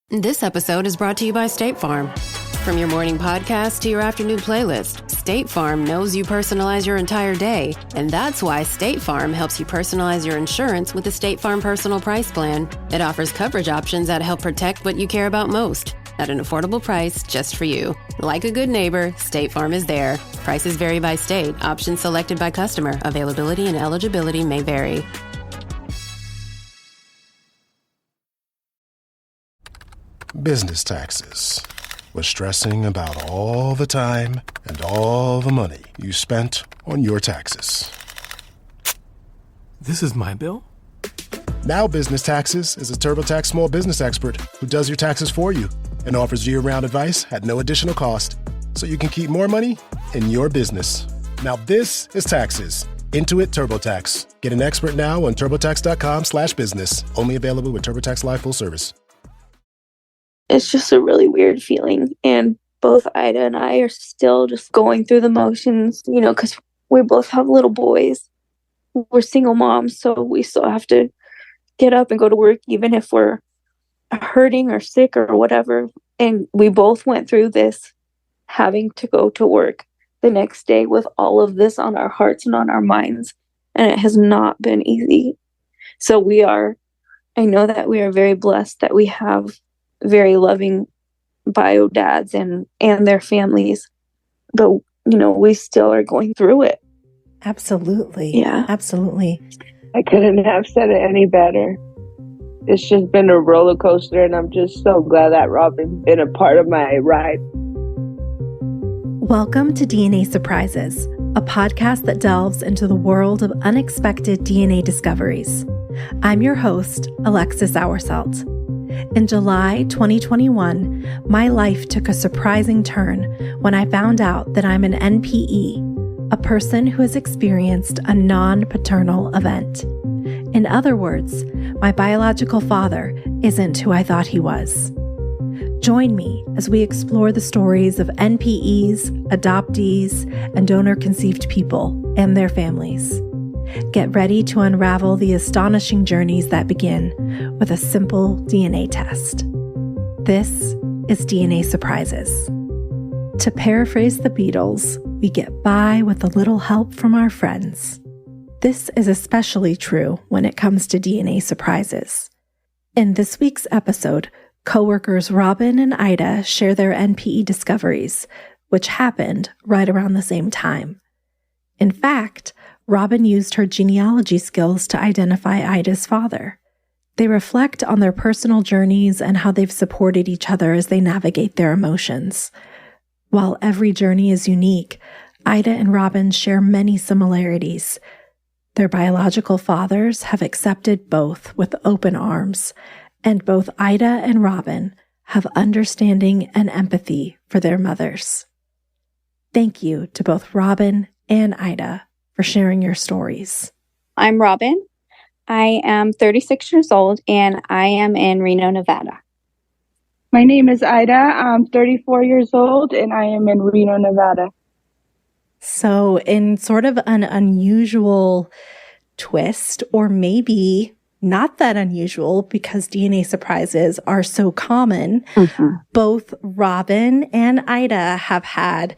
This episode is brought to you by State Farm. From your morning podcast to your afternoon playlist, State Farm knows you personalize your entire day, and that's why State Farm helps you personalize your insurance with the State Farm Personal Price Plan. It offers coverage options that help protect what you care about most at an affordable price just for you. Like a good neighbor, State Farm is there. Prices vary by state. Options selected by customer. Availability and eligibility may vary. Business taxes. Was stressing about all the time and all the money you spent on your taxes. This is my bill? Now Business Taxes is a TurboTax small business expert who does your taxes for you and offers year-round advice at no additional cost, so you can keep more money in your business. Now this is taxes. Intuit TurboTax. Get an expert now on turbotax.com/business. Only available with TurboTax Live Full Service. It's just a really weird feeling. And both Ida and I are still just going through the motions, because we both have little boys. We're single moms, so we still have to get up and go to work, even if we're hurting or sick or whatever. And we both went through this, having to go to work the next day with all of this on our hearts and on our minds. And it has not been easy. So I know that we are very blessed that we have very loving bio dads and their families, but we still are going through it. Absolutely. Yeah, absolutely. I couldn't have said it any better. It's just been a roller coaster, and I'm just so glad that Robyn's been a part of my ride. Welcome to DNA Surprises, a podcast that delves into the world of unexpected DNA discoveries. I'm your host, Alexis Auersalt. In July 2021, my life took a surprising turn when I found out that I'm an NPE, a person who has experienced a non-paternal event. In other words, my biological father isn't who I thought he was. Join me as we explore the stories of NPEs, adoptees, and donor-conceived people and their families. Get ready to unravel the astonishing journeys that begin with a simple DNA test. This is DNA Surprises. To paraphrase the Beatles, we get by with a little help from our friends. This is especially true when it comes to DNA surprises. In this week's episode, coworkers Robyn and Ida share their NPE discoveries, which happened right around the same time. In fact, Robyn used her genealogy skills to identify Ida's father. They reflect on their personal journeys and how they've supported each other as they navigate their emotions. While every journey is unique, Ida and Robyn share many similarities. Their biological fathers have accepted both with open arms, and both Ida and Robyn have understanding and empathy for their mothers. Thank you to both Robyn and Ida for sharing your stories. I'm Robyn. I am 36 years old, and I am in Reno, Nevada. My name is Ida. I'm 34 years old, and I am in Reno, Nevada. So in sort of an unusual twist, or maybe not that unusual because DNA surprises are so common, both Robyn and Ida have had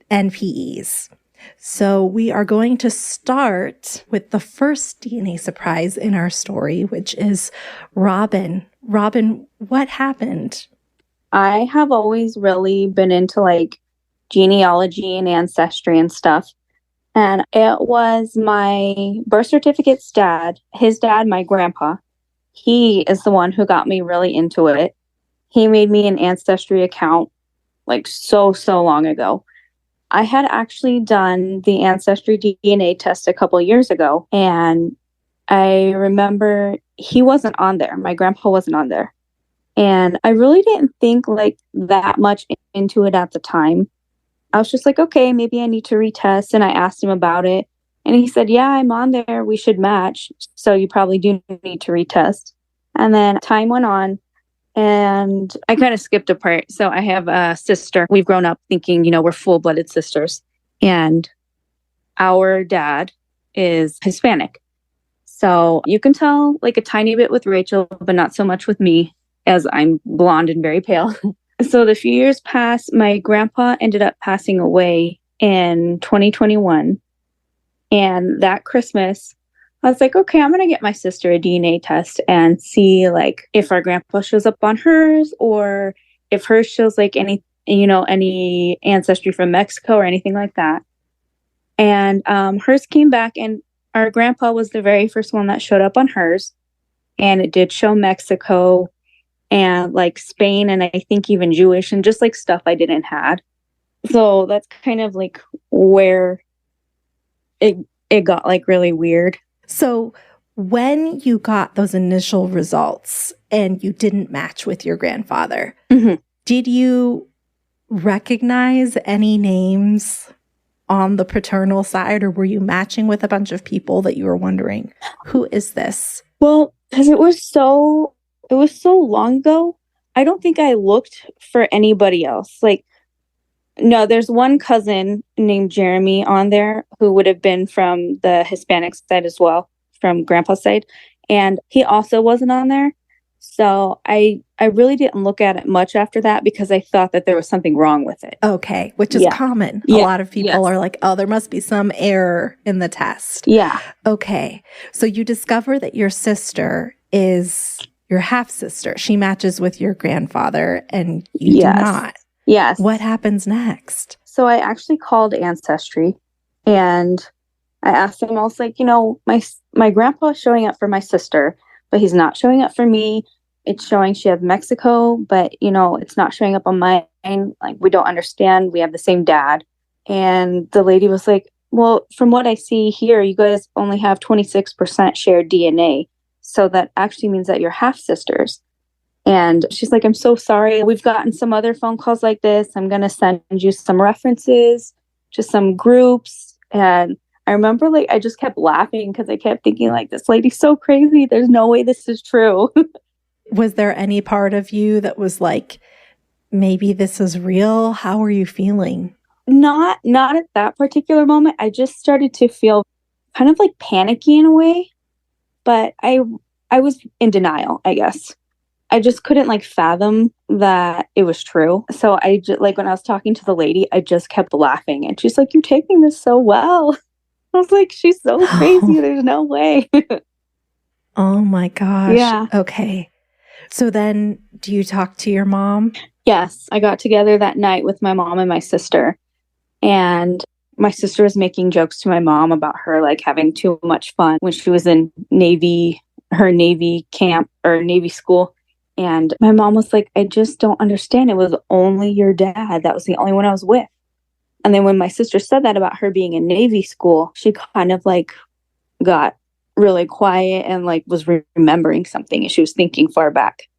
NPEs. So we are going to start with the first DNA surprise in our story, which is Robyn. Robyn, what happened? I have always really been into genealogy and ancestry and stuff. And it was my birth certificate's dad, his dad, my grandpa. He is the one who got me really into it. He made me an ancestry account so long ago. I had actually done the ancestry DNA test a couple years ago, and I remember he wasn't on there. My grandpa wasn't on there. And I really didn't think that much into it at the time. I was just okay, maybe I need to retest. And I asked him about it. And he said, yeah, I'm on there. We should match. So you probably do need to retest. And then time went on. And I kind of skipped a part. So I have a sister. We've grown up thinking, we're full-blooded sisters. And our dad is Hispanic. So you can tell a tiny bit with Rachel, but not so much with me. as I'm blonde and very pale. So the few years passed. My grandpa ended up passing away in 2021. And that Christmas, I was like, okay, I'm going to get my sister a DNA test and see like if our grandpa shows up on hers or if hers shows like any ancestry from Mexico or anything like that. And hers came back and our grandpa was the very first one that showed up on hers. And it did show Mexico and like Spain and I think even Jewish and just like stuff I didn't have. So that's kind of like where it got like really weird. So when you got those initial results and you didn't match with your grandfather, did you recognize any names on the paternal side, or were you matching with a bunch of people that you were wondering, who is this? Well, because it was so long ago, I don't think I looked for anybody else. Like, no, there's one cousin named Jeremy on there who would have been from the Hispanic side as well, from grandpa's side. And he also wasn't on there. So I really didn't look at it much after that because I thought that there was something wrong with it. Okay, which is common. A lot of people are like, oh, there must be some error in the test. Yeah. Okay. So you discover that your sister is your half-sister. She matches with your grandfather and you do not. Yes. What happens next? So I actually called Ancestry and I asked them, I was like, my grandpa is showing up for my sister, but he's not showing up for me. It's showing she has Mexico, but, it's not showing up on mine. Like, we don't understand. We have the same dad. And the lady was like, well, from what I see here, you guys only have 26% shared DNA. So that actually means that you're half sisters. And she's like, I'm so sorry. We've gotten some other phone calls like this. I'm going to send you some references to some groups. And I remember I just kept laughing because I kept thinking this lady's so crazy. There's no way this is true. Was there any part of you that was like, maybe this is real? How were you feeling? Not at that particular moment. I just started to feel kind of panicky in a way, but I was in denial, I guess. I just couldn't fathom that it was true. So I just, when I was talking to the lady, I just kept laughing and she's like, you're taking this so well. I was like, she's so crazy. There's no way. Oh my gosh. Yeah. Okay. So then do you talk to your mom? Yes. I got together that night with my mom and my sister. And my sister was making jokes to my mom about her having too much fun when she was in her Navy camp or Navy school. And my mom was like, I just don't understand. It was only your dad. That was the only one I was with. And then when my sister said that about her being in Navy school, she kind of got really quiet and was remembering something. And she was thinking far back.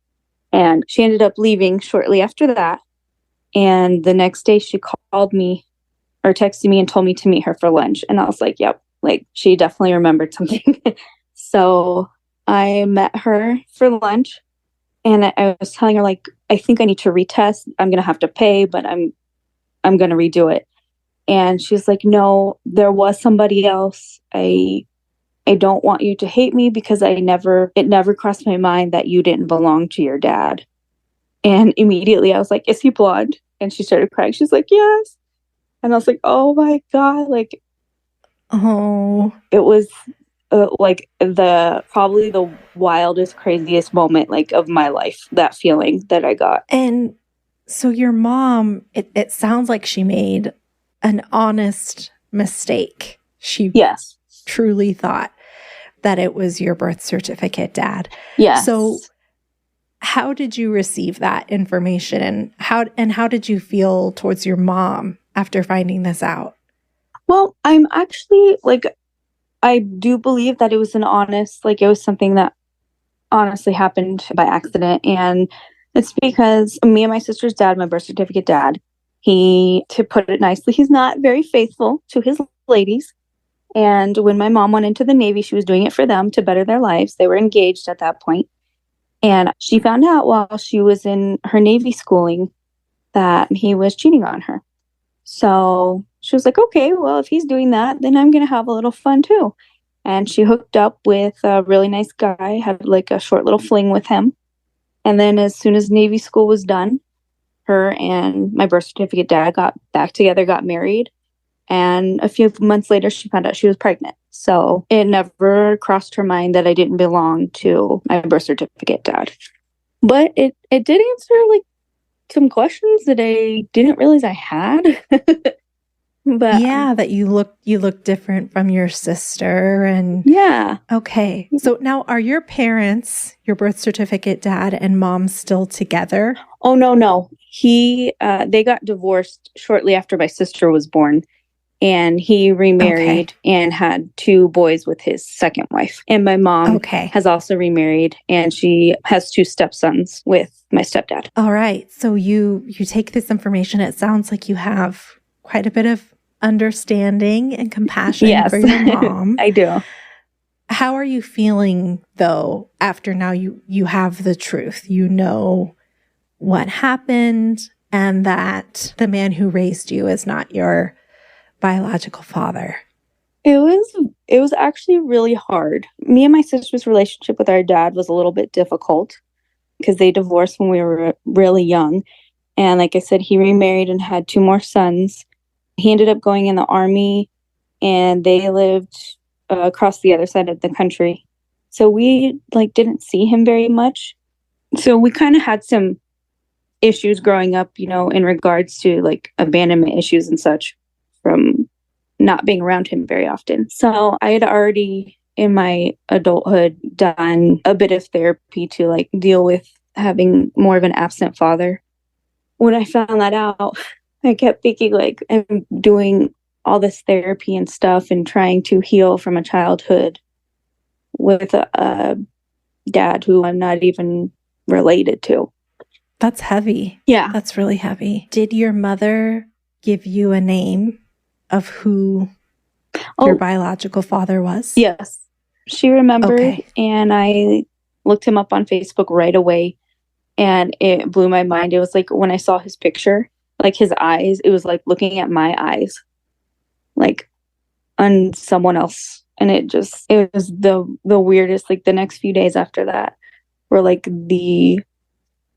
And she ended up leaving shortly after that. And the next day she called me or texted me and told me to meet her for lunch. And I was like, yep, she definitely remembered something. So I met her for lunch. And I was telling her, I think I need to retest. I'm going to have to pay, but I'm going to redo it. And she's like, no, there was somebody else. I don't want you to hate me because it never crossed my mind that you didn't belong to your dad. And immediately I was like, is he blonde? And she started crying. She's like, yes. And I was like, oh my God. It was probably the wildest, craziest moment of my life, that feeling that I got. And so your mom, it sounds like she made an honest mistake. She truly thought that it was your birth certificate dad. Yes. So how did you receive that information and how did you feel towards your mom after finding this out? Well, I'm actually I do believe that it was it was something that honestly happened by accident. And it's because me and my sister's dad, my birth certificate dad, to put it nicely, he's not very faithful to his ladies. And when my mom went into the Navy, she was doing it for them to better their lives. They were engaged at that point. And she found out while she was in her Navy schooling that he was cheating on her. So she was like, okay, well, if he's doing that, then I'm going to have a little fun too. And she hooked up with a really nice guy, had a short little fling with him. And then as soon as Navy school was done, her and my birth certificate dad got back together, got married. And a few months later, she found out she was pregnant. So it never crossed her mind that I didn't belong to my birth certificate dad. But it did answer like some questions that I didn't realize I had. But yeah, that you look different from your sister. And yeah. Okay. So now, are your parents, your birth certificate dad and mom, still together? Oh, no. They got divorced shortly after my sister was born. And he remarried and had 2 boys with his second wife. And my mom has also remarried, and she has 2 stepsons with my stepdad. All right. So you take this information. It sounds like you have quite a bit of understanding and compassion for your mom. I do. How are you feeling, though, after now you have the truth? You know what happened and that the man who raised you is not your biological father. It was actually really hard. Me and my sister's relationship with our dad was a little bit difficult because they divorced when we were really young. And like I said, he remarried and had 2 more sons. He ended up going in the army, and they lived across the other side of the country. So we didn't see him very much. So we kind of had some issues growing up, in regards to like abandonment issues and such, from not being around him very often. So I had already in my adulthood done a bit of therapy to like deal with having more of an absent father. When I found that out, I kept thinking like I'm doing all this therapy and stuff and trying to heal from a childhood with a dad who I'm not even related to. That's heavy. Yeah. That's really heavy. Did your mother give you a name of who your biological father was? Yes. She remembered, and I looked him up on Facebook right away, and it blew my mind. It was like when I saw his picture, like his eyes, it was like looking at my eyes, like on someone else. And it was the weirdest, like the next few days after that were like the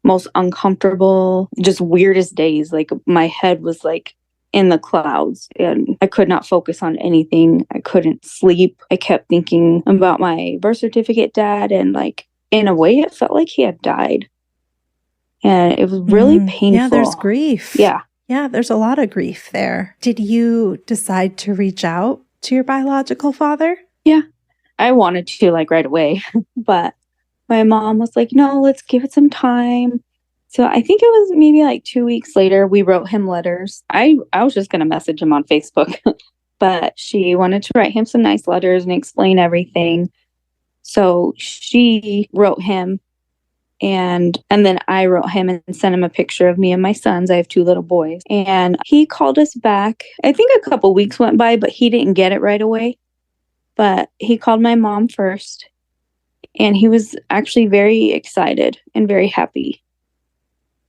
most uncomfortable, just weirdest days. Like my head was like in the clouds and I could not focus on anything. I couldn't sleep. I kept thinking about my birth certificate dad, and like in a way it felt like he had died. And it was really painful. Yeah, there's grief. Yeah, there's a lot of grief there. Did you decide to reach out to your biological father? Yeah, I wanted to like right away, but my mom was like, no, let's give it some time. So I think it was maybe like 2 weeks later, we wrote him letters. I was just going to message him on Facebook, but she wanted to write him some nice letters and explain everything. So she wrote him, and then I wrote him and sent him a picture of me and my sons. I have 2 little boys. And he called us back. I think a couple weeks went by, but he didn't get it right away. But he called my mom first, and he was actually very excited and very happy.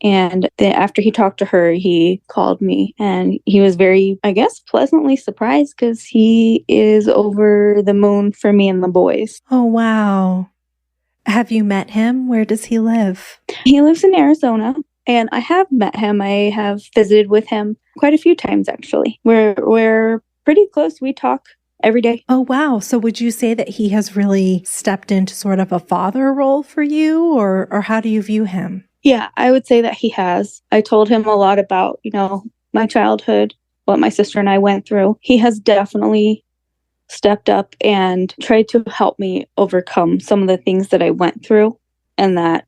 And then after he talked to her, he called me, and he was very, I guess, pleasantly surprised because he is over the moon for me and the boys. Oh, wow. Have you met him? Where does he live? He lives in Arizona, and I have met him. I have visited with him quite a few times, actually. We're pretty close. We talk every day. Oh, wow. So would you say that he has really stepped into sort of a father role for you, or how do you view him? Yeah, I would say that he has. I told him a lot about, my childhood, what my sister and I went through. He has definitely stepped up and tried to help me overcome some of the things that I went through, and that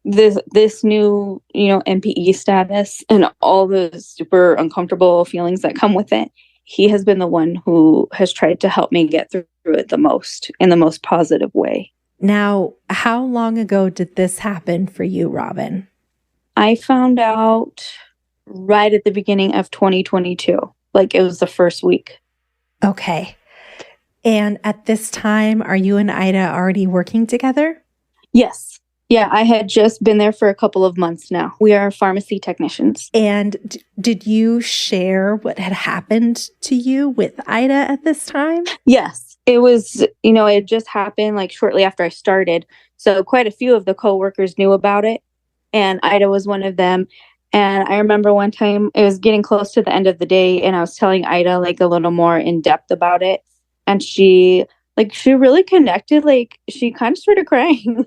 this new, MPE status and all the super uncomfortable feelings that come with it, he has been the one who has tried to help me get through it the most, in the most positive way. Now, how long ago did this happen for you, Robyn? I found out right at the beginning of 2022. Like it was the first week. Okay. And at this time, are you and Ida already working together? Yes. Yeah, I had just been there for a couple of months now. We are pharmacy technicians. And did you share what had happened to you with Ida at this time? Yes. it was, it just happened like shortly after I started. So quite a few of the coworkers knew about it, and Ida was one of them. And I remember one time it was getting close to the end of the day, and I was telling Ida like a little more in depth about it. And she really connected. Like she kind of started crying.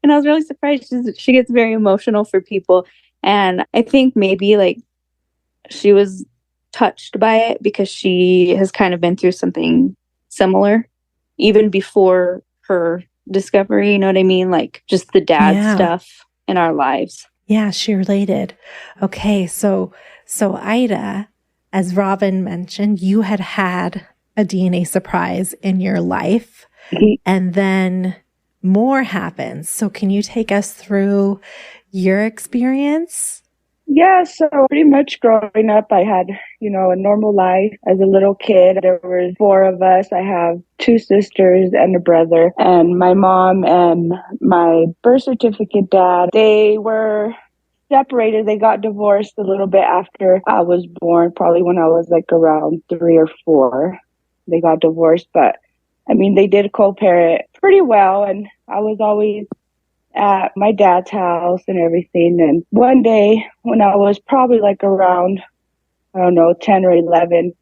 And I was really surprised. She gets very emotional for people. And I think maybe like she was touched by it because she has kind of been through something similar even before her discovery. You know what I mean? Like just the dad stuff in our lives. Yeah, she related. Okay, so Ida, as Robyn mentioned, you had a DNA surprise in your life, and then more happens. So can you take us through your experience? Yeah, so pretty much growing up, I had, a normal life as a little kid. There were 4 of us. I have 2 sisters and a brother. And my mom and my birth certificate dad, they were separated. They got divorced a little bit after I was born, probably when I was like around 3 or 4. They got divorced, but I mean, they did co-parent pretty well. And I was always at my dad's house and everything. And one day when I was probably like around, 10 or 11,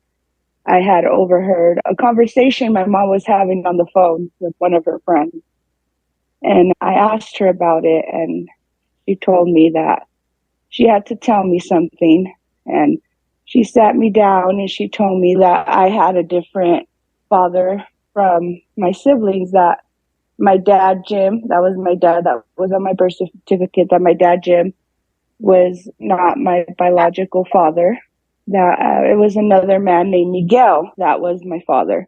I had overheard a conversation my mom was having on the phone with one of her friends. And I asked her about it, and she told me that she had to tell me something. And she sat me down and she told me that I had a different father from my siblings, that my dad, Jim, that was my dad, that was on my birth certificate, that my dad, Jim, was not my biological father, that it was another man named Miguel that was my father.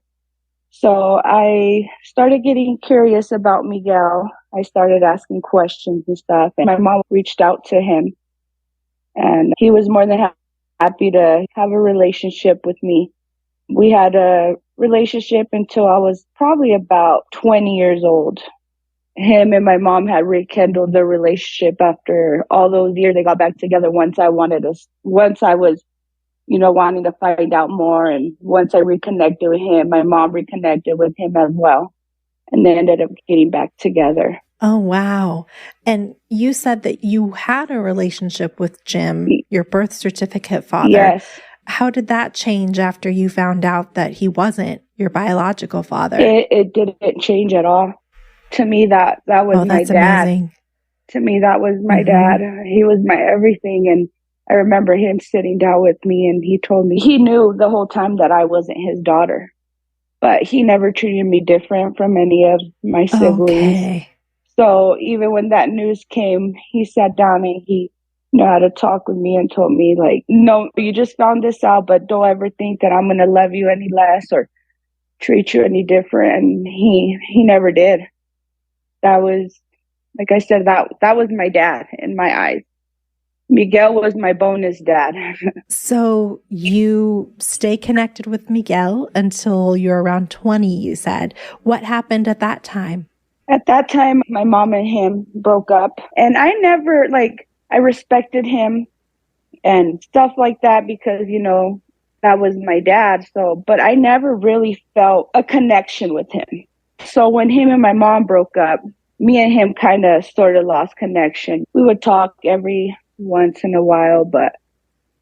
So I started getting curious about Miguel. I started asking questions and stuff, and my mom reached out to him, and he was more than happy to have a relationship with me. We had a relationship until I was probably about 20 years old. Him and my mom had rekindled their relationship after all those years. They got back together once I was, wanting to find out more. And once I reconnected with him, my mom reconnected with him as well. And they ended up getting back together. Oh, wow. And you said that you had a relationship with Jim, your birth certificate father. Yes. How did that change after you found out that he wasn't your biological father? It didn't change at all. To me, that was my dad. Amazing. To me, that was my dad. He was my everything. And I remember him sitting down with me, and he told me he knew the whole time that I wasn't his daughter, but he never treated me different from any of my siblings. Okay. So even when that news came, he sat down and he knew how to talk with me and told me, like, no, you just found this out, but don't ever think that I'm going to love you any less or treat you any different. And he never did. That was, like I said, that was my dad in my eyes. Miguel was my bonus dad. So you stay connected with Miguel until you're around 20, you said. What happened at that time? At that time, my mom and him broke up. And I never, I respected him and stuff like that because, that was my dad. So, but I never really felt a connection with him. So when him and my mom broke up, me and him kind of sort of lost connection. We would talk every once in a while, but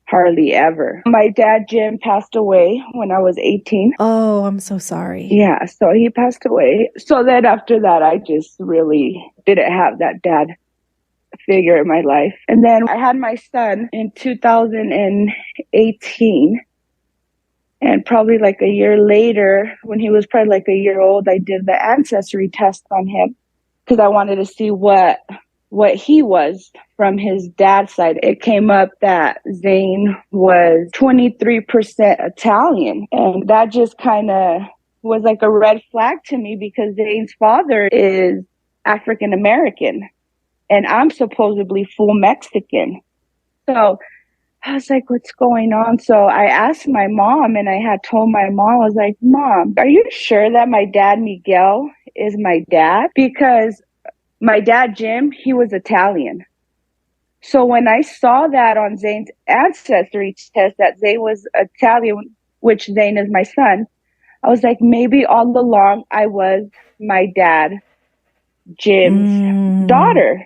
hardly ever. My dad, Jim, passed away when I was 18. Oh, I'm so sorry. Yeah, so he passed away. So then after that, I just really didn't have that dad figure in my life. And then I had my son in 2018. And probably like a year later, when he was probably like a year old, I did the ancestry test on him because I wanted to see what he was from his dad's side. It came up that Zane was 23% Italian. And that just kind of was like a red flag to me because Zane's father is African American and I'm supposedly full Mexican. So I was like, what's going on? So I asked my mom, and I had told my mom, I was like, Mom, are you sure that my dad, Miguel, is my dad? Because my dad, Jim, he was Italian. So when I saw that on Zane's ancestry test, that Zane was Italian, which Zane is my son, I was like, maybe all along I was my dad, Jim's daughter.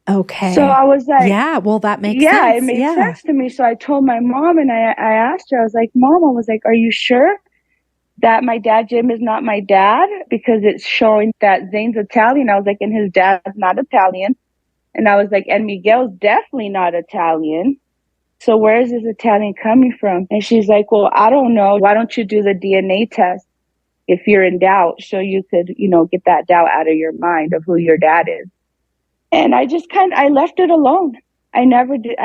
Okay. So I was like, yeah, well, that makes sense. Yeah, it made sense to me. So I told my mom, and I asked her, I was like, Mom, I was like, are you sure that my dad, Jim, is not my dad? Because it's showing that Zane's Italian. I was like, and his dad's not Italian. And I was like, and Miguel's definitely not Italian. So where is this Italian coming from? And she's like, well, I don't know. Why don't you do the DNA test if you're in doubt, so you could, get that doubt out of your mind of who your dad is. And I just I left it alone. I never did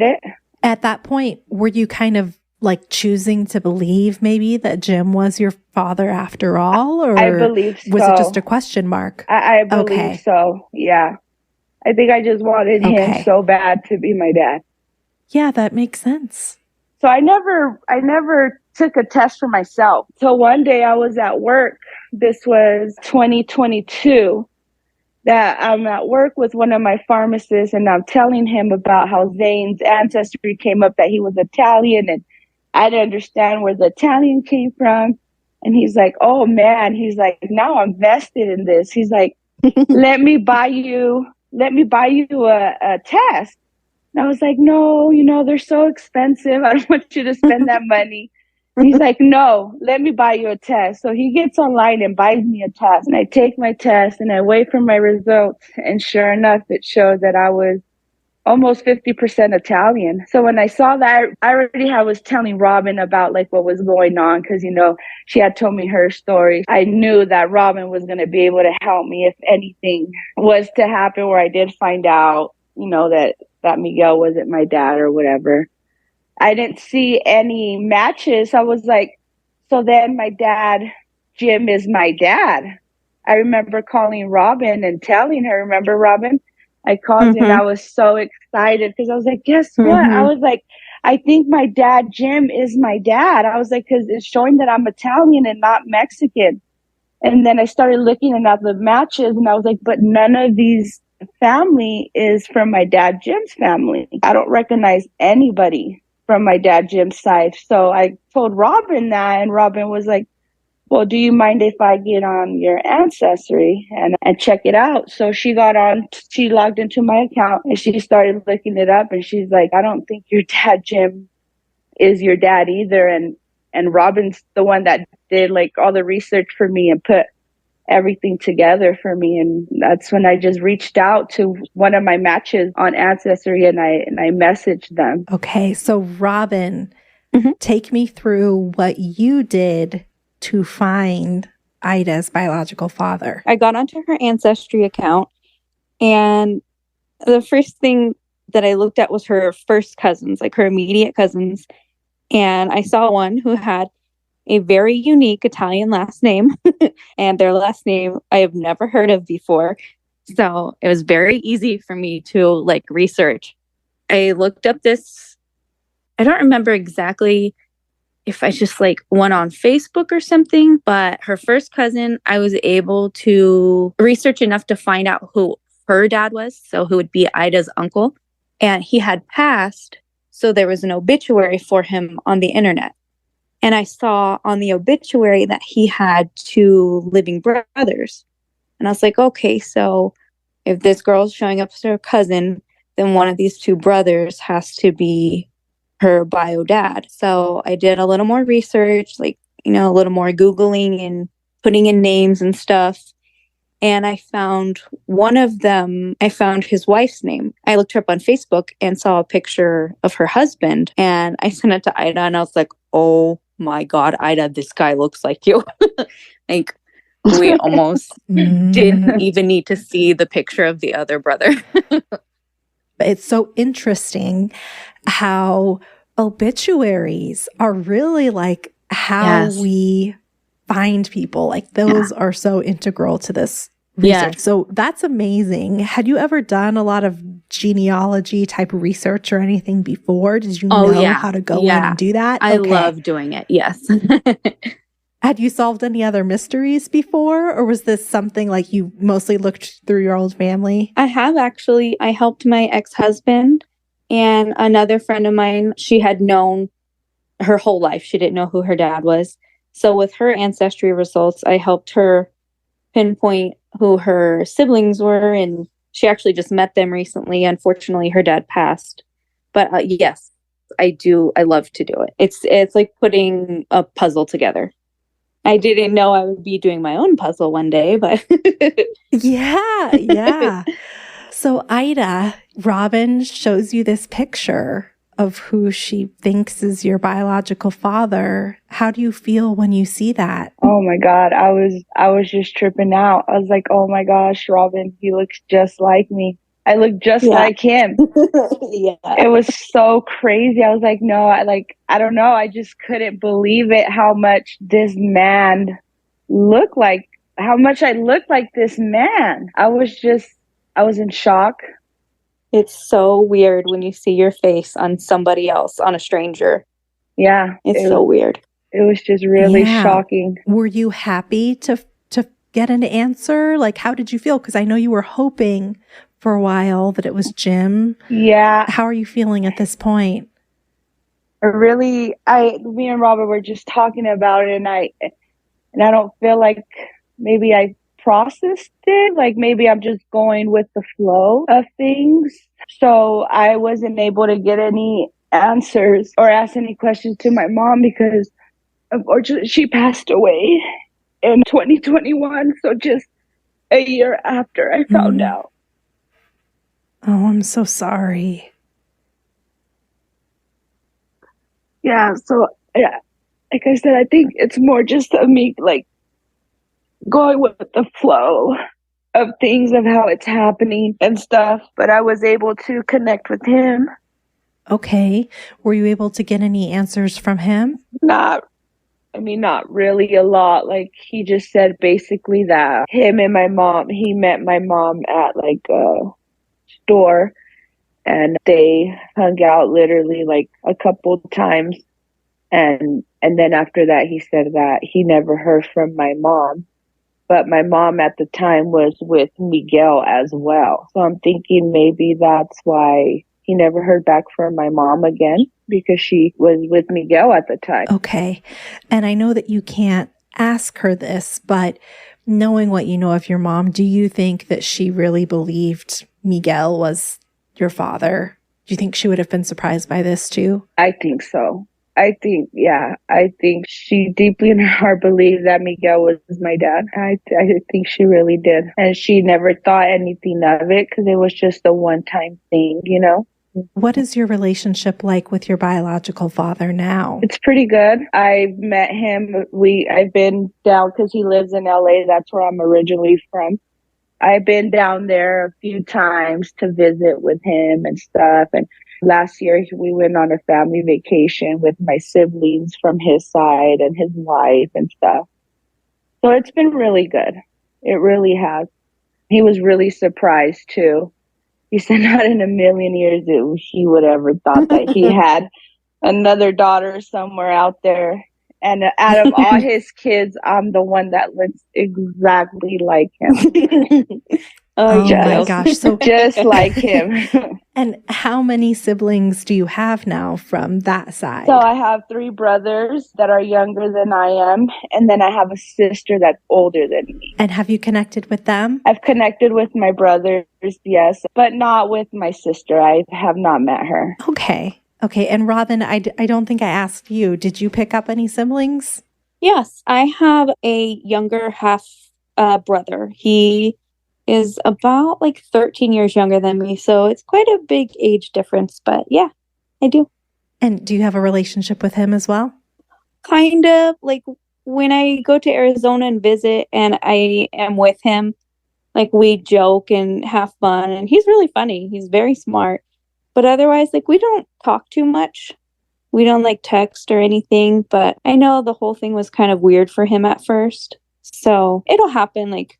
it. At that point, were you kind of like choosing to believe maybe that Jim was your father after all? Or I believe so. Was it just a question mark? I believe so. Yeah. I think I just wanted him so bad to be my dad. Yeah, that makes sense. So I never took a test for myself. So one day I was at work. This was 2022. That I'm at work with one of my pharmacists, and I'm telling him about how Zane's ancestry came up, that he was Italian, and I didn't understand where the Italian came from. And he's like, oh man, he's like, now I'm vested in this. He's like, let me buy you a test. And I was like, no, they're so expensive. I don't want you to spend that money. He's like, no, let me buy you a test. So he gets online and buys me a test. And I take my test and I wait for my results. And sure enough, it showed that I was almost 50% Italian. So when I saw that, I was telling Robyn about like what was going on, because, she had told me her story. I knew that Robyn was going to be able to help me if anything was to happen where I did find out, that Miguel wasn't my dad or whatever. I didn't see any matches. I was like, so then my dad, Jim, is my dad. I remember calling Robyn and telling her, remember, Robyn? I called and I was so excited because I was like, guess what? I was like, I think my dad, Jim, is my dad. I was like, because it's showing that I'm Italian and not Mexican. And then I started looking at the matches and I was like, but none of these family is from my dad, Jim's family. I don't recognize anybody from my dad, Jim's side. So I told Robyn that, and Robyn was like, well, do you mind if I get on your ancestry and check it out? So she logged into my account and she started looking it up, and she's like, I don't think your dad, Jim, is your dad either. And Robyn's the one that did like all the research for me and put everything together for me. And that's when I just reached out to one of my matches on Ancestry and I messaged them. Okay. So Robyn, take me through what you did to find Ida's biological father. I got onto her Ancestry account, and the first thing that I looked at was her first cousins, like her immediate cousins. And I saw one who had a very unique Italian last name, and their last name I have never heard of before. So it was very easy for me to like research. I looked up this, I don't remember exactly if I just like went on Facebook or something, but her first cousin, I was able to research enough to find out who her dad was. So who would be Ida's uncle. And he had passed. So there was an obituary for him on the internet. And I saw on the obituary that he had 2 living brothers. And I was like, okay, so if this girl's showing up as her cousin, then one of these 2 brothers has to be her bio dad. So I did a little more research, like, a little more Googling and putting in names and stuff. And I found one of them, I found his wife's name. I looked her up on Facebook and saw a picture of her husband. And I sent it to Ida and I was like, oh my God, Ida, this guy looks like you. Like, we almost didn't even need to see the picture of the other brother. It's so interesting how obituaries are really like how we find people. Like those are so integral to this research. So that's amazing. Had you ever done a lot of genealogy type of research or anything before? Did you know how to go in and do that? I love doing it. Yes. Had you solved any other mysteries before, or was this something like you mostly looked through your old family? I have actually. I helped my ex-husband and another friend of mine. She had known her whole life. She didn't know who her dad was. So with her ancestry results, I helped her pinpoint who her siblings were, and she actually just met them recently. Unfortunately, her dad passed. But yes, I do. I love to do it. It's like putting a puzzle together. I didn't know I would be doing my own puzzle one day, but yeah. So Ida, Robyn shows you this picture of who she thinks is your biological father. How do you feel when you see that? Oh my God. I was just tripping out. I was like, oh my gosh, Robyn, he looks just like me. I look just like him. Yeah. It was so crazy. I was like, no, I don't know. I just couldn't believe it, how much this man looked like, how much I looked like this man. I was in shock. It's so weird when you see your face on somebody else, on a stranger. Yeah. It's so weird. It was just really shocking. Were you happy to get an answer? Like, how did you feel? Because I know you were hoping for a while that it was Jim. Yeah. How are you feeling at this point? Me and Robert were just talking about it, and I don't feel like maybe I processed it. Like maybe I'm just going with the flow of things. So I wasn't able to get any answers or ask any questions to my mom because unfortunately she passed away in 2021. So just a year after I found out. Oh, I'm so sorry. Yeah. So yeah, like I said, I think it's more just of me like going with the flow of things, of how it's happening and stuff. But I was able to connect with him. Okay. Were you able to get any answers from him? Not really a lot. Like he just said basically that him and my mom, he met my mom at like a store and they hung out literally like a couple times. And then after that, he said that he never heard from my mom. But my mom at the time was with Miguel as well. So I'm thinking maybe that's why he never heard back from my mom again, because she was with Miguel at the time. Okay. And I know that you can't ask her this, but knowing what you know of your mom, do you think that she really believed Miguel was your father? Do you think she would have been surprised by this too? I think so. I think she deeply in her heart believed that Miguel was my dad. I think she really did. And she never thought anything of it because it was just a one-time thing, you know? What is your relationship like with your biological father now? It's pretty good. I've met him. I've been down because he lives in LA. That's where I'm originally from. I've been down there a few times to visit with him and stuff. And last year, we went on a family vacation with my siblings from his side and his wife and stuff. So it's been really good. It really has. He was really surprised, too. He said not in a million years he would ever thought that he had another daughter somewhere out there. And out of all his kids, I'm the one that looks exactly like him. Oh my gosh. So just like him. And how many siblings do you have now from that side? So I have 3 brothers that are younger than I am. And then I have a sister that's older than me. And have you connected with them? I've connected with my brothers, yes, but not with my sister. I have not met her. Okay. And Robyn, I don't think I asked you. Did you pick up any siblings? Yes, I have a younger half brother. He is about like 13 years younger than me, so it's quite a big age difference, but yeah, I do. And do you have a relationship with him as well? Kind of. Like when I go to Arizona and visit and I am with him, like we joke and have fun, and he's really funny. He's very smart. But otherwise, like we don't talk too much. We don't like text or anything, but I know the whole thing was kind of weird for him at first. So it'll happen like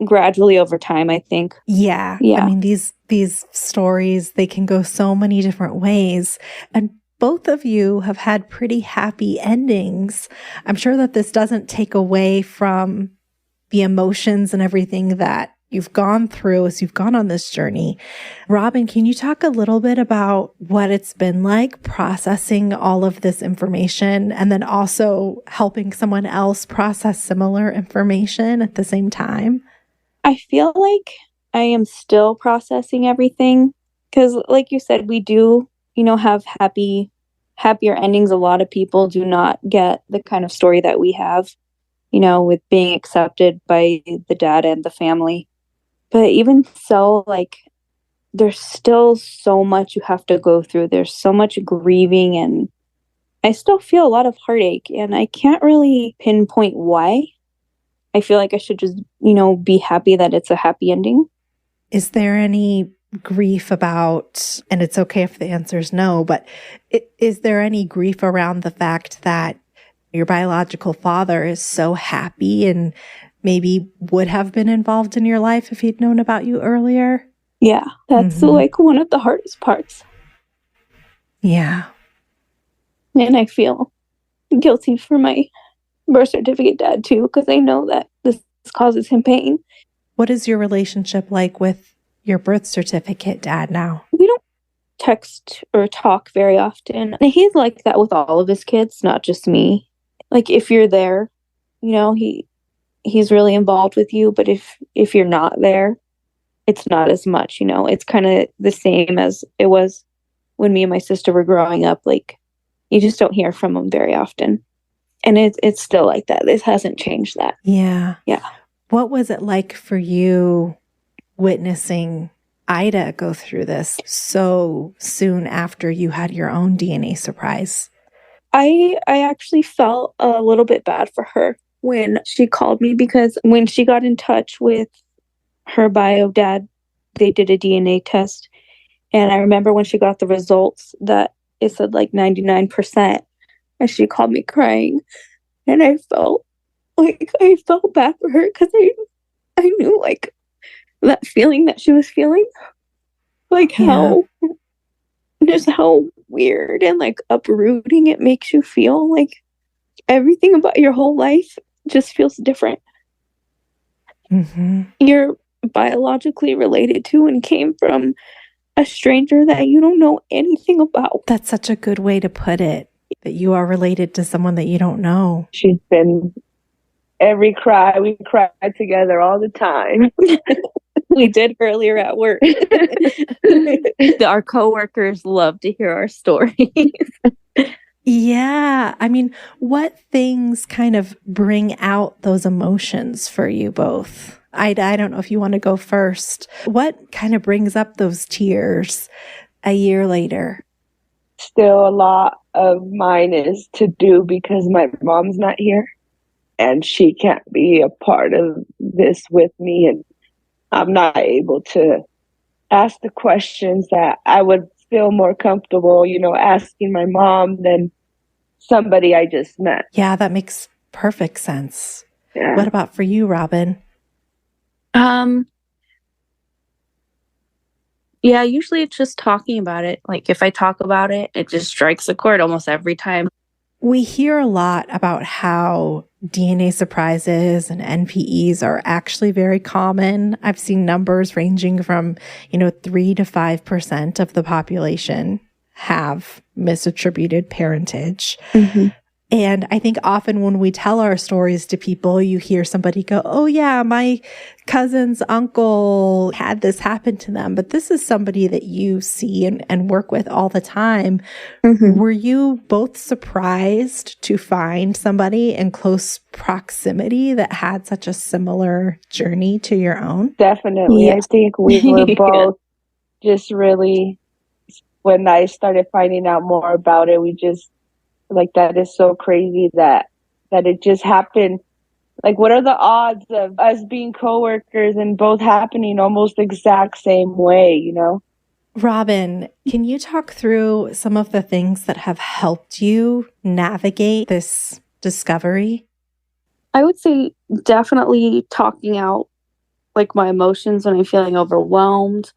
gradually over time, I think. Yeah. I mean, these stories, they can go so many different ways. And both of you have had pretty happy endings. I'm sure that this doesn't take away from the emotions and everything that you've gone through as you've gone on this journey. Robyn, can you talk a little bit about what it's been like processing all of this information and then also helping someone else process similar information at the same time? I feel like I am still processing everything because, like you said, we do, have happier endings. A lot of people do not get the kind of story that we have, with being accepted by the dad and the family. But even so, like, there's still so much you have to go through. There's so much grieving, and I still feel a lot of heartache, and I can't really pinpoint why. I feel like I should just, be happy that it's a happy ending. Is there any grief about, and it's okay if the answer is no, but is there any grief around the fact that your biological father is so happy and maybe would have been involved in your life if he'd known about you earlier? Yeah, that's like one of the hardest parts. Yeah. And I feel guilty for my birth certificate dad too, because I know that this causes him pain. What is your relationship like with your birth certificate dad now? We don't text or talk very often. And he's like that with all of his kids, not just me. Like, if you're there, he's really involved with you, but if you're not there, it's not as much. It's kind of the same as it was when me and my sister were growing up. Like, you just don't hear from him very often, and it's still like that. This hasn't changed that. Yeah. What was it like for you witnessing Ida go through this so soon after you had your own DNA surprise? I actually felt a little bit bad for her when she called me, because when she got in touch with her bio dad, they did a DNA test. And I remember when she got the results that it said like 99%, and she called me crying. And I felt bad for her because I knew like that feeling that she was feeling, like how weird and like uprooting it makes you feel. Like, everything about your whole life just feels different. You're biologically related to and came from a stranger that you don't know anything about. That's such a good way to put it, that you are related to someone that you don't know. She's been every cry. We cried together all the time. We did earlier at work. Our coworkers love to hear our stories. Yeah. I mean, what things kind of bring out those emotions for you both? Ida, I don't know if you want to go first. What kind of brings up those tears a year later? Still, a lot of mine is to do because my mom's not here and she can't be a part of this with me, and I'm not able to ask the questions that I would feel more comfortable, asking my mom than somebody I just met. Yeah, that makes perfect sense. Yeah. What about for you, Robyn? Yeah, usually it's just talking about it. Like, if I talk about it, it just strikes a chord almost every time. We hear a lot about how DNA surprises and NPEs are actually very common. I've seen numbers ranging from, 3 to 5% of the population have misattributed parentage. And I think often when we tell our stories to people, you hear somebody go, oh yeah, my cousin's uncle had this happen to them. But this is somebody that you see and work with all the time. Were you both surprised to find somebody in close proximity that had such a similar journey to your own? Definitely. Yeah. I think we were both just really, when I started finding out more about it, we just, like, that is so crazy that it just happened. Like, what are the odds of us being coworkers and both happening almost exact same way, Robyn, can you talk through some of the things that have helped you navigate this discovery? I would say definitely talking out like my emotions when I'm feeling overwhelmed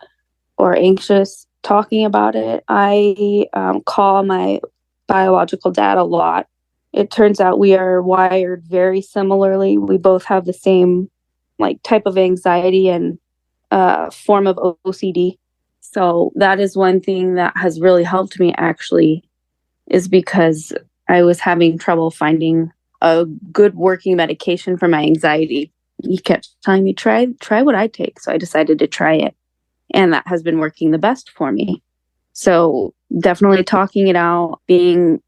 or anxious, talking about it. I call my biological dad a lot. It turns out we are wired very similarly. We both have the same like type of anxiety, and form of OCD. So that is one thing that has really helped me, actually, is because I was having trouble finding a good working medication for my anxiety. He kept telling me, try what I take. So I decided to try it. And that has been working the best for me. So definitely talking it out, being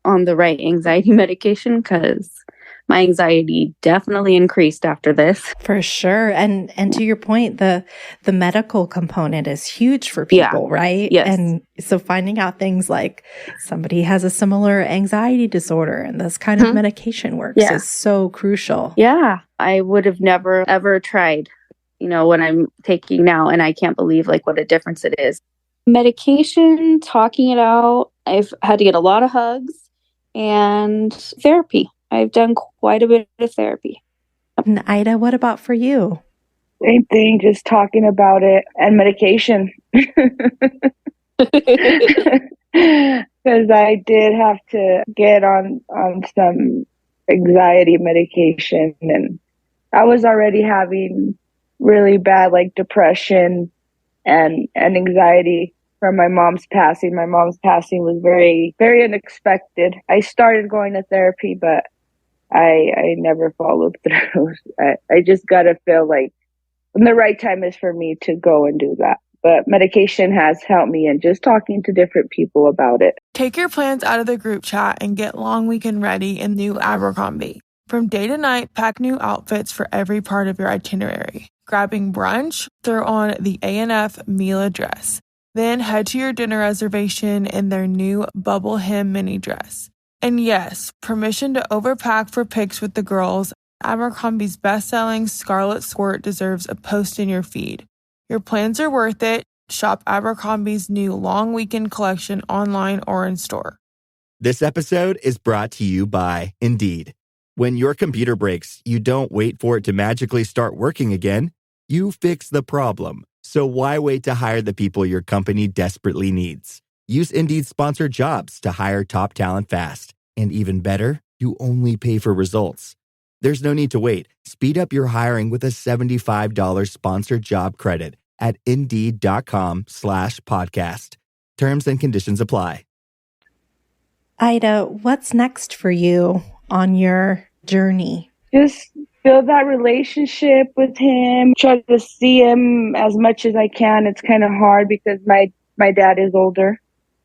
on the right anxiety medication, because my anxiety definitely increased after this. For sure. And to your point, the medical component is huge for people, right? Yes. And so finding out things like somebody has a similar anxiety disorder and this kind of medication works is so crucial. Yeah. I would have never, ever tried, what I'm taking now. And I can't believe what a difference it is. Medication, talking it out. I've had to get a lot of hugs and therapy. I've done quite a bit of therapy. And Ida, what about for you? Same thing, just talking about it and medication. Because I did have to get on some anxiety medication, and I was already having really bad depression and anxiety from my mom's passing. My mom's passing was very, very unexpected. I started going to therapy, but I never followed through. I just got to feel like when the right time is for me to go and do that. But medication has helped me, and just talking to different people about it. Take your plans out of the group chat and get long weekend ready in new Abercrombie. From day to night, pack new outfits for every part of your itinerary. Grabbing brunch? Throw on the A&F Mila dress. Then head to your dinner reservation in their new bubble hem mini dress. And yes, permission to overpack for pics with the girls. Abercrombie's best-selling Scarlet Squirt deserves a post in your feed. Your plans are worth it. Shop Abercrombie's new long weekend collection online or in store. This episode is brought to you by Indeed. When your computer breaks, you don't wait for it to magically start working again. You fix the problem. So why wait to hire the people your company desperately needs? Use Indeed sponsored jobs to hire top talent fast. And even better, you only pay for results. There's no need to wait. Speed up your hiring with a $75 sponsored job credit at Indeed.com/podcast. Terms and conditions apply. Ida, what's next for you on your journey? Just build that relationship with him. Try to see him as much as I can. It's kind of hard because my dad is older.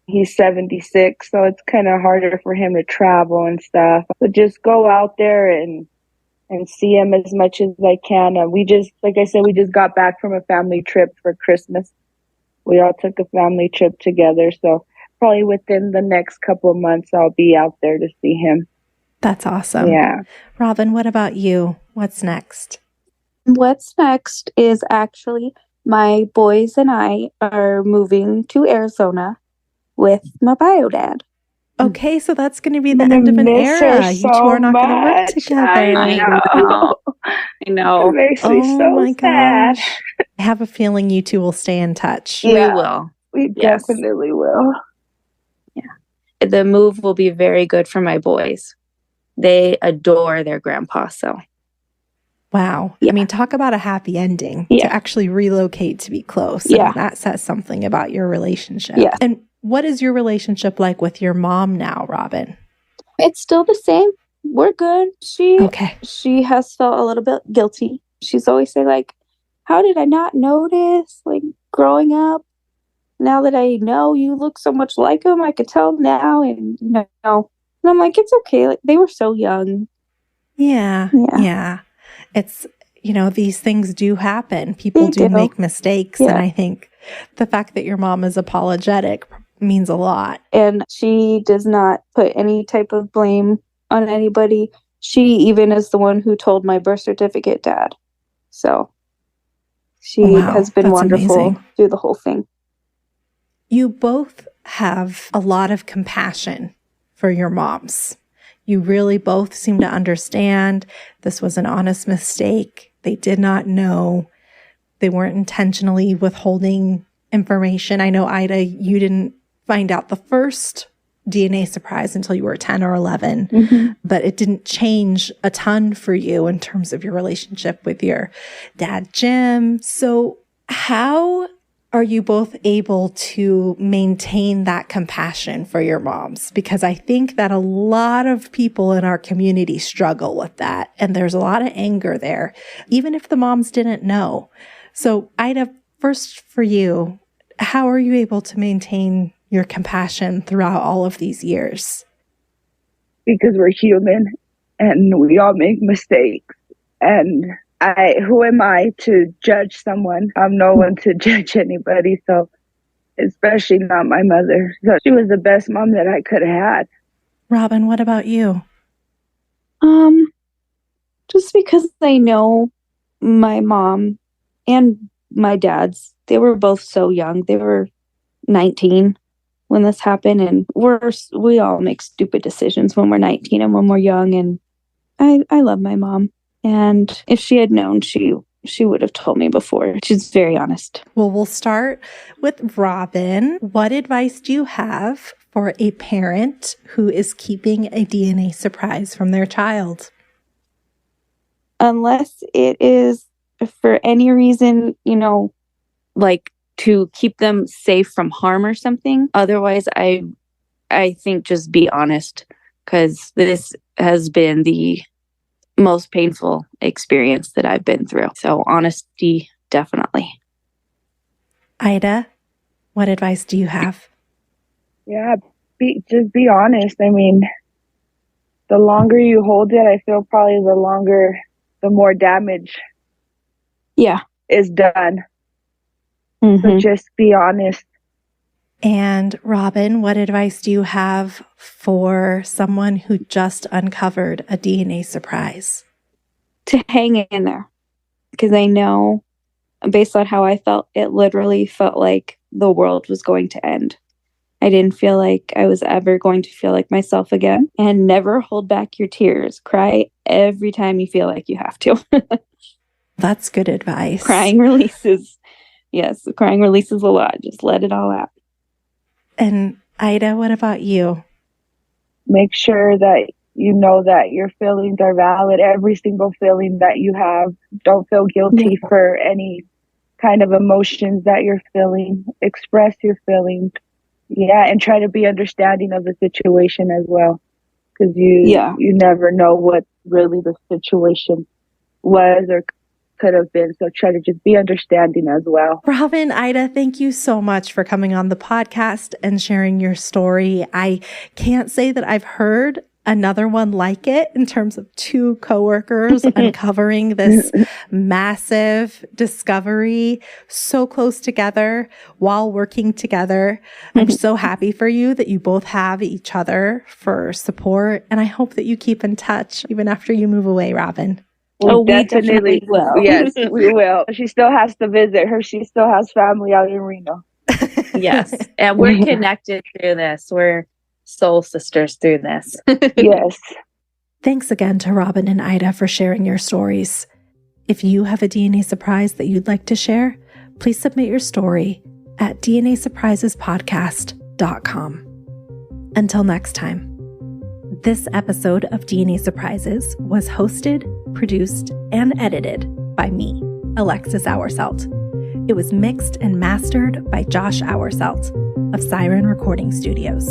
He's 76, so it's kind of harder for him to travel and stuff. But just go out there and see him as much as I can. We just, like I said, we just got back from a family trip for Christmas. We all took a family trip together. So probably within the next couple of months, I'll be out there to see him. That's awesome. Yeah. Robyn, what about you? What's next? What's next is actually my boys and I are moving to Arizona with my bio dad. Okay, so that's going to be the end of an era. You two are not going to work together. I know. It makes me so sad. I have a feeling you two will stay in touch. Yeah. We will. We definitely will. Yeah. The move will be very good for my boys. They adore their grandpa, so. Wow. Yeah. I mean, talk about a happy ending to actually relocate to be close. I mean, that says something about your relationship. Yeah. And what is your relationship like with your mom now, Robyn? It's still the same. We're good. She has felt a little bit guilty. She's always saying, how did I not notice? Growing up, now that I know you look so much like him, I could tell now. And, And I'm like, it's okay. They were so young. Yeah. It's, these things do happen. People do make mistakes. And I think the fact that your mom is apologetic means a lot. And she does not put any type of blame on anybody. She even is the one who told my birth certificate dad. So she has been wonderful through the whole thing. You both have a lot of compassion for your moms. You really both seem to understand this was an honest mistake. They did not know. They weren't intentionally withholding information. I know, Ida, you didn't find out the first DNA surprise until you were 10 or 11, but it didn't change a ton for you in terms of your relationship with your dad, Jim. So How are you both able to maintain that compassion for your moms? Because I think that a lot of people in our community struggle with that. And there's a lot of anger there, even if the moms didn't know. So Ida, first for you, how are you able to maintain your compassion throughout all of these years? Because we're human and we all make mistakes. And who am I to judge someone? I'm no one to judge anybody. So, especially not my mother. So she was the best mom that I could have had. Robyn, what about you? Just because I know my mom and my dad's, they were both so young. They were 19 when this happened, and we all make stupid decisions when we're 19 and when we're young. And I love my mom. And if she had known, she would have told me before. She's very honest. Well, we'll start with Robyn. What advice do you have for a parent who is keeping a DNA surprise from their child? Unless it is for any reason, like to keep them safe from harm or something. Otherwise, I think just be honest, because this has been the most painful experience that I've been through. So honesty, definitely. Ida, what advice do you have? Yeah, just be honest. I mean, the longer you hold it, I feel probably the more damage is done. Mm-hmm. So just be honest. And Robyn, what advice do you have for someone who just uncovered a DNA surprise? To hang in there. Because I know, based on how I felt, it literally felt like the world was going to end. I didn't feel like I was ever going to feel like myself again. And never hold back your tears. Cry every time you feel like you have to. That's good advice. Crying releases a lot. Just let it all out. And Ida, what about you? Make sure that you know that your feelings are valid. Every single feeling that you have. Don't feel guilty for any kind of emotions that you're feeling. Express your feelings. Yeah, and try to be understanding of the situation as well. Because you never know what really the situation was or could have been. So try to just be understanding as well. Robyn, Ida, thank you so much for coming on the podcast and sharing your story. I can't say that I've heard another one like it in terms of two coworkers uncovering this massive discovery so close together while working together. I'm so happy for you that you both have each other for support. And I hope that you keep in touch even after you move away, Robyn. We definitely will. Yes, we will. She still has to visit her. She still has family out in Reno. Yes. And we're connected through this. We're soul sisters through this. Yes. Thanks again to Robyn and Ida for sharing your stories. If you have a DNA surprise that you'd like to share, please submit your story at dnasurprisespodcast.com. Until next time. This episode of DNA Surprises was hosted, produced, and edited by me, Alexis Auersalt. It was mixed and mastered by Josh Auersalt of Siren Recording Studios.